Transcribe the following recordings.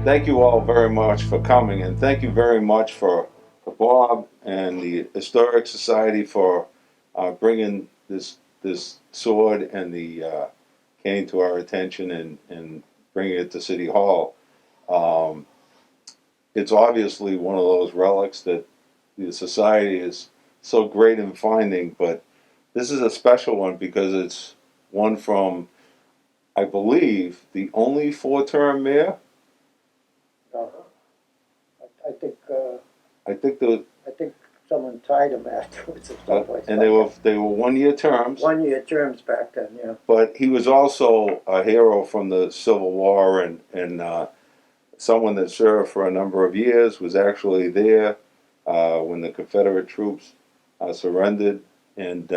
thank you all very much for coming, and thank you very much for Bob and the Historic Society for bringing this sword and the cane to our attention and bringing it to City Hall. Um, it's obviously one of those relics that the society is so great in finding, but this is a special one because it's one from, I believe, the only four-term mayor. Uh, I think I think the I think someone tied him afterwards or something. and they were 1 year terms. 1 year terms back then, yeah. But he was also a hero from the Civil War and someone that served for a number of years, was actually there when the Confederate troops surrendered, and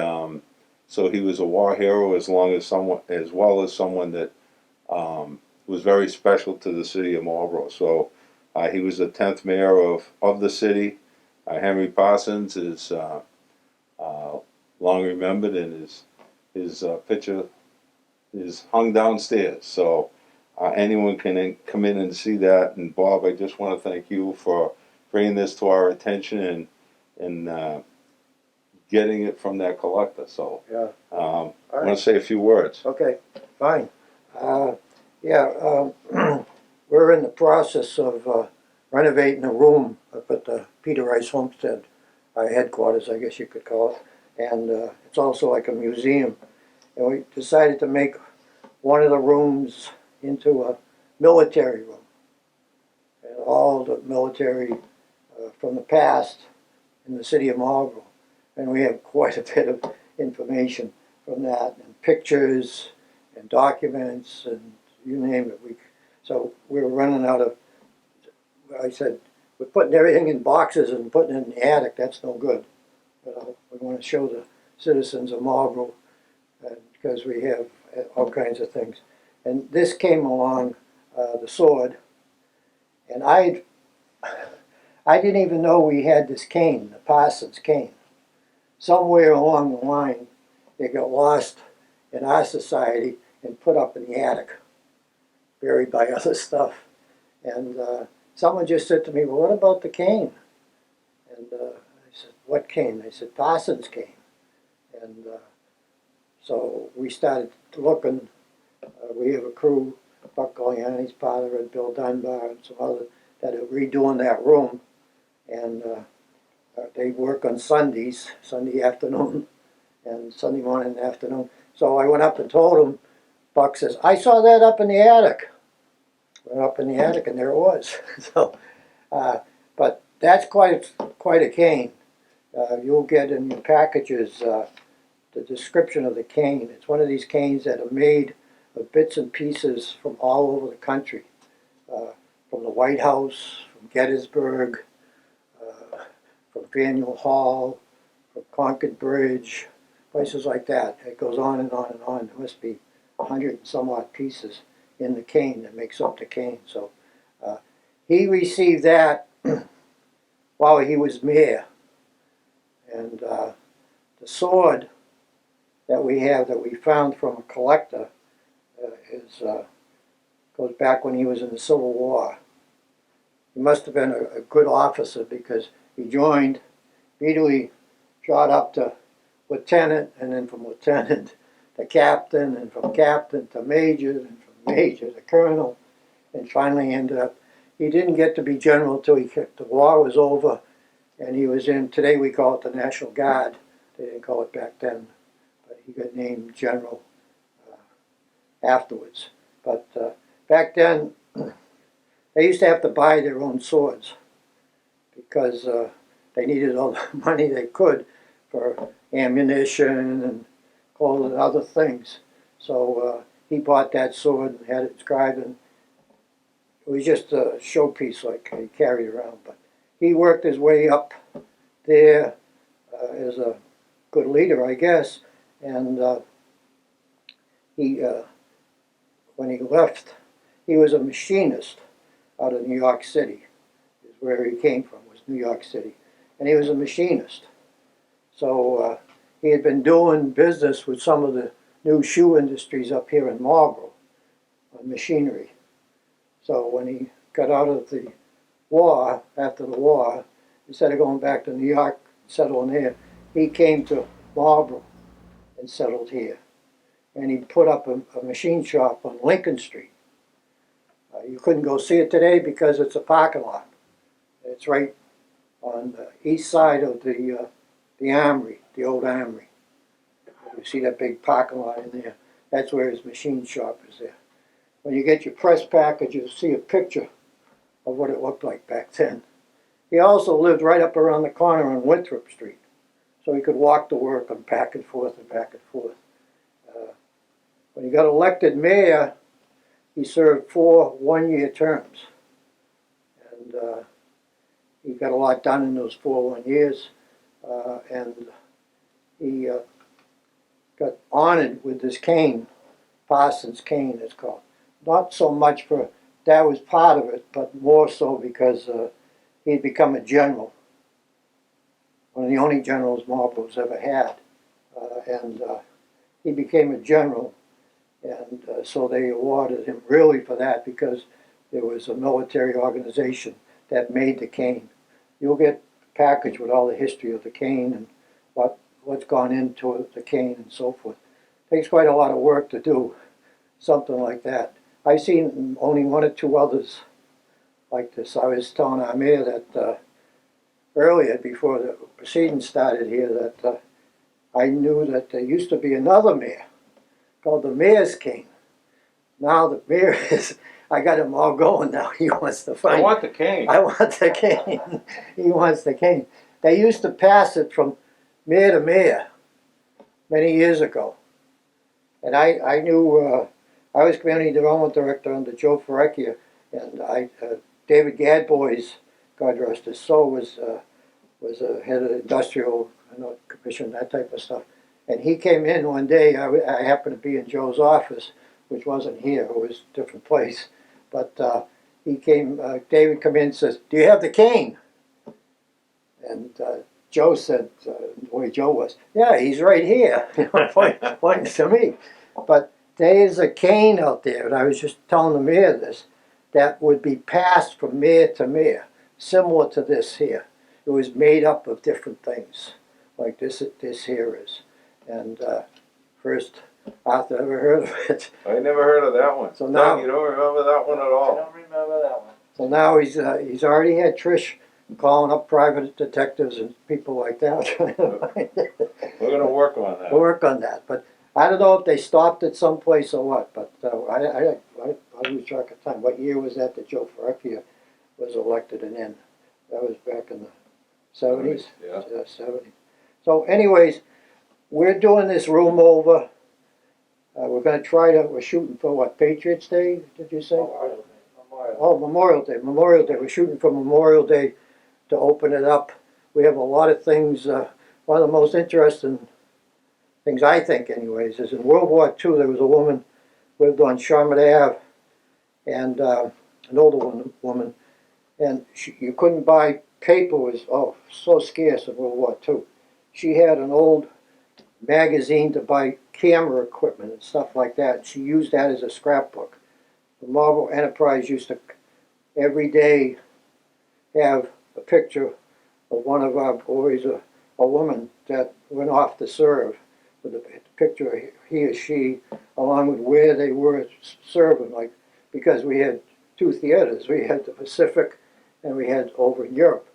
so he was a war hero as well as someone that was very special to the city of Marlborough. So he was the 10th mayor of the city. Henry Parsons is long remembered, and his picture is hung downstairs. So anyone can come in and see that. And Bob, I just want to thank you for bringing this to our attention and getting it from that collector. So Yeah. I want to say a few words. Okay, fine. Yeah, we're in the process of renovating a room up at the Peter Rice Homestead, our headquarters, I guess you could call it. And it's also like a museum. And we decided to make one of the rooms into a military room. And all the military from the past in the city of Marlborough. And we have quite a bit of information from that, and pictures and documents and you name it. So we're running out of, I said, we're putting everything in boxes and putting it in the attic. That's no good. But we want to show the citizens of Marlborough because we have all kinds of things. And this came along, the sword, and I didn't even know we had this cane, the Parsons cane. Somewhere along the line, it got lost in our society and put up in the attic, buried by other stuff. And someone just said to me, well, what about the cane? And I said, what cane? They said, Parsons cane. And so we started looking. We have a crew, Buck Galliani's part of it, Bill Dunbar, and some other that are redoing that room. And they work on Sundays, Sunday afternoon, and Sunday morning and afternoon. So I went up and told him, Buck says, I saw that up in the attic. Went up in the attic and there it was. So, but that's quite a cane. You'll get in your packages the description of the cane. It's one of these canes that are made of bits and pieces from all over the country. From the White House, from Gettysburg, from Faneuil Hall, from Concord Bridge, places like that. It goes on and on and on. There must be 100 and some odd pieces in the cane that makes up the cane. So he received that while he was mayor. And the sword that we have, that we found from a collector, goes back when he was in the Civil War. He must have been a good officer because he joined, immediately shot up to lieutenant, and then from lieutenant to captain, and from captain to major, and from major to colonel, and finally ended up, he didn't get to be general till the war was over, and he was in, today we call it the National Guard. They didn't call it back then, but he got named general afterwards. But back then, they used to have to buy their own swords because they needed all the money they could for ammunition and clothes and other things. So he bought that sword and had it inscribed, and it was just a showpiece like he carried around. But he worked his way up there as a good leader, I guess, and when he left, he was a machinist out of New York City, is where he came from, was New York City. And he was a machinist. So he had been doing business with some of the new shoe industries up here in Marlborough on machinery. So when he got out of the war, after the war, instead of going back to New York, settling here, he came to Marlborough and settled here. And he put up a machine shop on Lincoln Street. You couldn't go see it today because it's a parking lot. It's right on the east side of the armory, the old armory. You see that big parking lot in there. That's where his machine shop is there. When you get your press package, you'll see a picture of what it looked like back then. He also lived right up around the corner on Winthrop Street, so he could walk to work and back and forth and back and forth. When he got elected mayor, he served 4 one-year terms. And he got a lot done in those 4 1 years. And he got honored with this cane, Parsons cane it's called. Not so much for, that was part of it, but more so because he'd become a general. One of the only generals Marlborough's ever had. And he became a general. And so they awarded him really for that because there was a military organization that made the cane. You'll get a package with all the history of the cane and what's gone into the cane and so forth. It takes quite a lot of work to do something like that. I've seen only 1 or 2 others like this. I was telling our mayor that earlier, before the proceedings started here, that I knew that there used to be another mayor called the mayor's cane. Now the mayor is, I got him all going now. He wants to find. I want the cane. I want the cane. He wants the cane. They used to pass it from mayor to mayor many years ago. And I knew, I was community development director under Joe Ferrecchia, and David Gadbois, God rest his soul, was head of the industrial commission, that type of stuff. And he came in one day, I happened to be in Joe's office, which wasn't here, it was a different place. But he came, David come in and says, "Do you have the cane?" And Joe said, the way Joe was, "Yeah, he's right here," pointing to me. But there's a cane out there, and I was just telling the mayor this, that would be passed from mayor to mayor, similar to this here. It was made up of different things, like this here is. And first Arthur ever heard of it. I never heard of that one. So now you don't remember that one at all. I don't remember that one. So now he's already had Trish calling up private detectives and people like that. We're going to work on that. Work on that, but I don't know if they stopped at some place or what. But I lose track of time. What year was that Joe Ferrecchia was elected and in? That was back in the 70s. Yeah. 70s. So, anyways, we're doing this room over. We're going to try to. We're shooting for what? Patriots Day? Did you say? Memorial Day. Oh, Memorial Day. Memorial Day. We're shooting for Memorial Day to open it up. We have a lot of things. One of the most interesting things, I think, anyways, is in World War II. There was a woman lived on Charlotte Ave, and an older woman, and you couldn't buy paper. It was so scarce in World War II. She had an old magazine to buy camera equipment and stuff like that. She used that as a scrapbook. The Marlborough Enterprise used to every day have a picture of one of our boys, a woman that went off to serve, with a picture of he or she, along with where they were serving, like, because we had 2 theaters. We had the Pacific and we had over in Europe.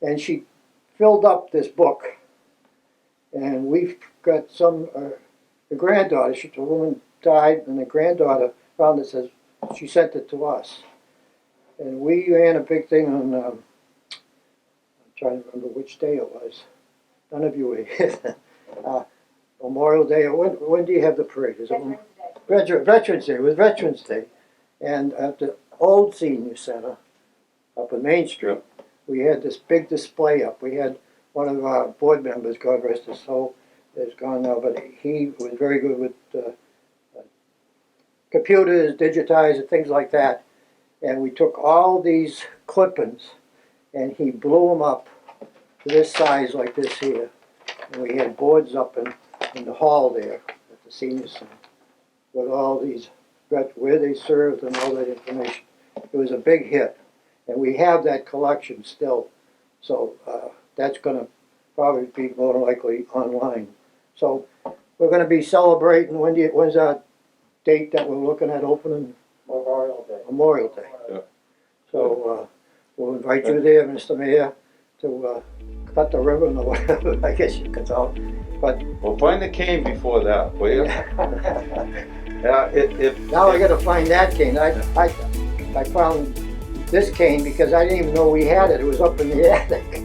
And she filled up this book. And we've got the granddaughter, the woman died, and the granddaughter found it, says, she sent it to us. And we ran a big thing on, I'm trying to remember which day it was. None of you were here. Memorial Day, when do you have the parade? Is Veterans it Veterans Day? It was Veterans Day. And at the old senior center, up on Main Street, we had this big display up. We had one of our board members, God rest his soul, is gone now, but he was very good with computers, digitized, and things like that. And we took all these clippings and he blew them up to this size like this here. And we had boards up in the hall there at the senior center with all these, where they served and all that information. It was a big hit, and we have that collection still. So that's going to probably be more than likely online. So we're going to be celebrating. When's our date that we're looking at opening? Memorial Day. Memorial Day. Yeah. So we'll invite you there, Mr. Mayor, to cut the ribbon or whatever, I guess you could tell. But Well, find the cane before that, will you? Yeah, now I got to find that cane. I found this cane because I didn't even know we had it. It was up in the attic.